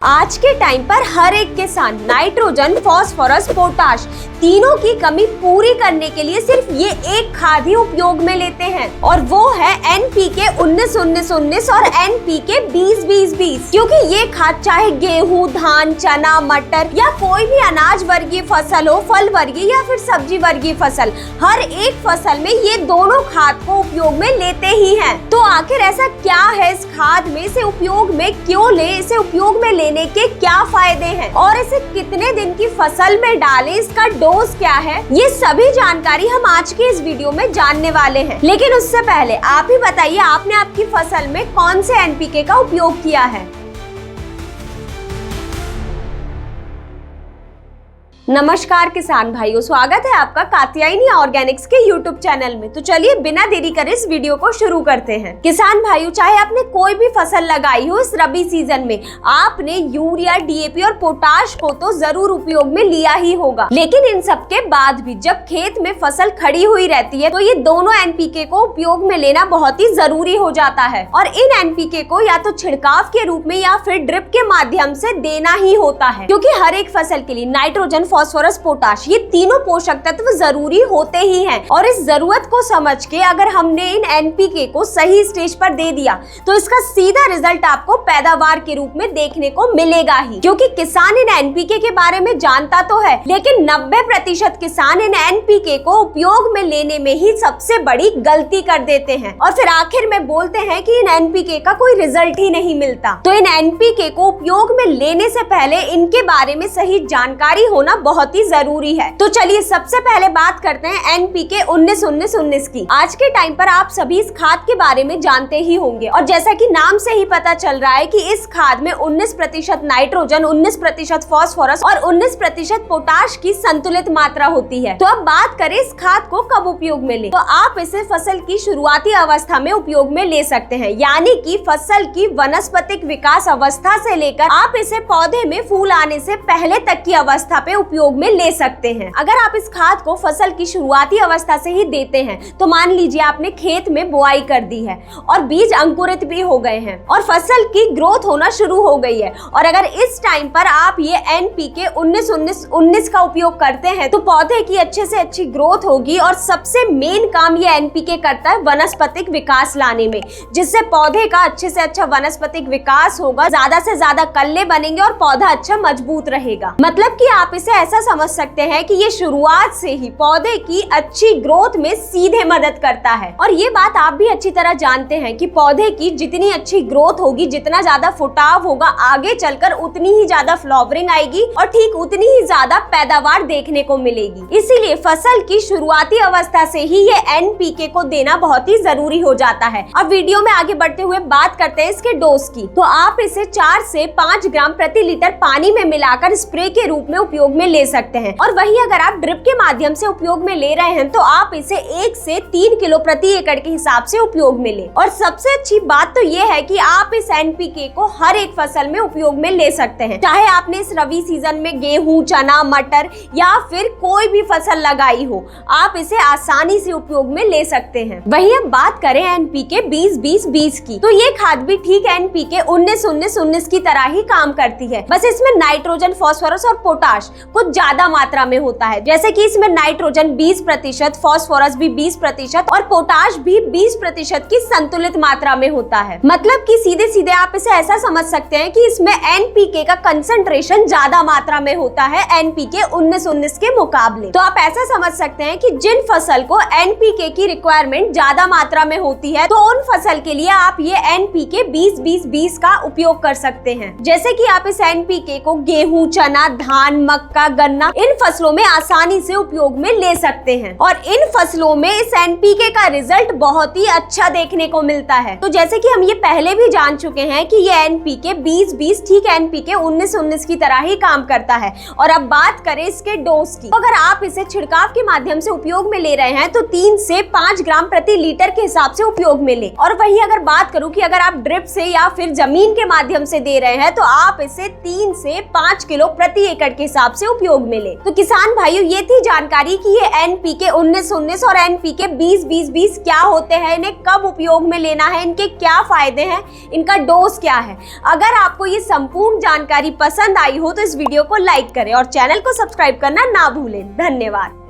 आज के टाइम पर हर एक किसान नाइट्रोजन, फास्फोरस, पोटाश तीनों की कमी पूरी करने के लिए सिर्फ ये एक खाद ही उपयोग में लेते हैं और वो है NPK 19-19-19 और NPK 20-20-20। क्योंकि ये खाद चाहे गेहूं, धान, चना, मटर या कोई भी अनाज वर्गीय फसल हो, फल वर्गीय या फिर सब्जी वर्गीय फसल, हर एक फसल में ये दोनों खाद को उपयोग में लेते ही हैं। तो आखिर ऐसा क्या है इस खाद में, इसे उपयोग में क्यों ले, इसे उपयोग में लेने के क्या फायदे हैं और इसे कितने दिन की फसल में डालें, इसका डोज क्या है, ये सभी जानकारी हम आज के इस वीडियो में जानने वाले हैं। लेकिन उससे पहले आप ही बताइए, आपने आपकी फसल में कौन से NPK का उपयोग किया है। नमस्कार किसान भाइयों, स्वागत है आपका कात्यायनी ऑर्गेनिक्स के YouTube चैनल में। तो चलिए बिना देरी करे इस वीडियो को शुरू करते हैं। किसान भाइयों, चाहे आपने कोई भी फसल लगाई हो इस रबी सीजन में, आपने यूरिया, DAP और पोटाश को तो जरूर उपयोग में लिया ही होगा। लेकिन इन सब के बाद भी जब खेत में फसल खड़ी हुई रहती है तो ये दोनों NPK को उपयोग में लेना बहुत ही जरूरी हो जाता है। और इन NPK को या तो छिड़काव के रूप में या फिर ड्रिप के माध्यम से देना ही होता है, क्योंकि हर एक फसल के लिए नाइट्रोजन, फास्फोरस, पोटाश ये तीनों पोषक तत्व जरूरी होते ही हैं। और इस जरूरत को समझ के अगर हमने इन NPK को सही स्टेज पर दे दिया तो इसका सीधा रिजल्ट आपको पैदावार के रूप में देखने को मिलेगा ही। क्योंकि किसान इन NPK के बारे में जानता तो है, लेकिन 90% किसान इन NPK को उपयोग में लेने में ही सबसे बड़ी गलती कर देते हैं और फिर आखिर में बोलते हैं कि इन NPK का कोई रिजल्ट ही नहीं मिलता। तो इन NPK को उपयोग में लेने से पहले इनके बारे में सही जानकारी होना बहुत ही जरूरी है। तो चलिए सबसे पहले बात करते हैं NPK 19-19-19 की। आज के टाइम पर आप सभी इस खाद के बारे में जानते ही होंगे और जैसा कि नाम से ही पता चल रहा है कि इस खाद में 19% नाइट्रोजन, 19% फास्फोरस और 19% पोटाश की संतुलित मात्रा होती है। तो अब बात करें इस खाद को कब उपयोग में ले, तो आप इसे फसल की शुरुआती अवस्था में उपयोग में ले सकते हैं, यानी कि फसल की वनस्पतिक विकास अवस्था से लेकर आप इसे पौधे में फूल आने से पहले तक की अवस्था पे उपयोग में ले सकते हैं। अगर आप इस खाद को फसल की शुरुआती अवस्था से ही देते हैं तो मान लीजिए आपने खेत में बुआई कर दी है और बीज अंकुरित भी हो गए हैं और फसल की ग्रोथ होना शुरू हो गई है, और अगर इस टाइम पर आप ये NPK 19-19-19 का उपयोग करते हैं तो पौधे की अच्छे से अच्छी ग्रोथ होगी। और सबसे मेन काम ये NPK करता है वनस्पतिक विकास लाने में, जिससे पौधे का अच्छे से अच्छा वनस्पतिक विकास होगा, ज्यादा से ज्यादा कल्ले बनेंगे और पौधा अच्छा मजबूत रहेगा। मतलब कि आप इसे ऐसा समझ सकते हैं कि ये शुरुआत से ही पौधे की अच्छी ग्रोथ में सीधे मदद करता है। और ये बात आप भी अच्छी तरह जानते हैं कि पौधे की जितनी अच्छी ग्रोथ होगी, जितना ज्यादा फुटाव होगा, आगे चलकर उतनी ही ज्यादा फ्लावरिंग आएगी और ठीक उतनी ही ज्यादा पैदावार देखने को मिलेगी। इसीलिए फसल की शुरुआती अवस्था से ही ये NPK को देना बहुत ही जरूरी हो जाता है। अब वीडियो में आगे बढ़ते हुए बात करते हैं इसके डोज की। तो आप इसे 4 से 5 ग्राम प्रति लीटर पानी में मिलाकर स्प्रे के रूप में उपयोग में ले सकते हैं। और वहीं अगर आप ड्रिप के माध्यम से उपयोग में ले रहे हैं तो आप इसे 1 से 3 किलो प्रति एकड़ के हिसाब से उपयोग में ले। और सबसे अच्छी बात तो ये है कि आप इस NPK को हर एक फसल में उपयोग में ले सकते हैं, चाहे आपने इस रबी सीजन में गेहूं, चना, मटर या फिर कोई भी फसल लगाई हो, आप इसे आसानी से उपयोग में ले सकते हैं। वहीं अब बात करें NPK 20-20-20 की, तो ये खाद भी ठीक NPK 19-19-19 की तरह ही काम करती है, बस इसमें नाइट्रोजन, फास्फोरस और पोटाश कुछ ज्यादा मात्रा में होता है। जैसे कि इसमें नाइट्रोजन 20%, फास्फोरस भी 20% और पोटाश भी 20% की संतुलित मात्रा में होता है। मतलब कि सीधे सीधे आप इसे ऐसा समझ सकते हैं कि इसमें NPK का कंसंट्रेशन ज्यादा मात्रा में होता है NPK 19-19 के मुकाबले। तो आप ऐसा समझ सकते हैं कि जिन फसल को NPK की रिक्वायरमेंट ज्यादा मात्रा में होती है तो उन फसल के लिए आप ये NPK 20-20-20 का उपयोग कर सकते हैं। जैसे कि आप इस NPK को गेहूं, चना, धान, मक्का, गन्ना इन फसलों में आसानी से उपयोग में ले सकते हैं और इन फसलों में इस NPK का रिजल्ट बहुत ही अच्छा देखने को मिलता है। तो जैसे कि हम ये पहले भी जान चुके हैं कि ये NPK 20-20 ठीक NPK 19-19 की तरह ही काम करता है। और अब बात करें इसके डोज की, तो अगर आप इसे छिड़काव के माध्यम से उपयोग में ले रहे हैं तो 3 से 5 ग्राम प्रति लीटर के हिसाब से उपयोग में ले। और वही अगर बात करूं कि अगर आप ड्रिप से या फिर जमीन के माध्यम से दे रहे हैं तो आप इसे 3 से 5 किलो प्रति एकड़ के हिसाब से उपयोग में ले। तो किसान भाइयों, ये थी जानकारी कि ये NPK 19-19 और NPK 20-20-20 क्या होते हैं, इन्हें कब उपयोग में लेना है, इनके क्या फायदे हैं, इनका डोज क्या है। अगर आपको ये संपूर्ण जानकारी पसंद आई हो तो इस वीडियो को लाइक करें और चैनल को सब्सक्राइब करना ना भूलें। धन्यवाद।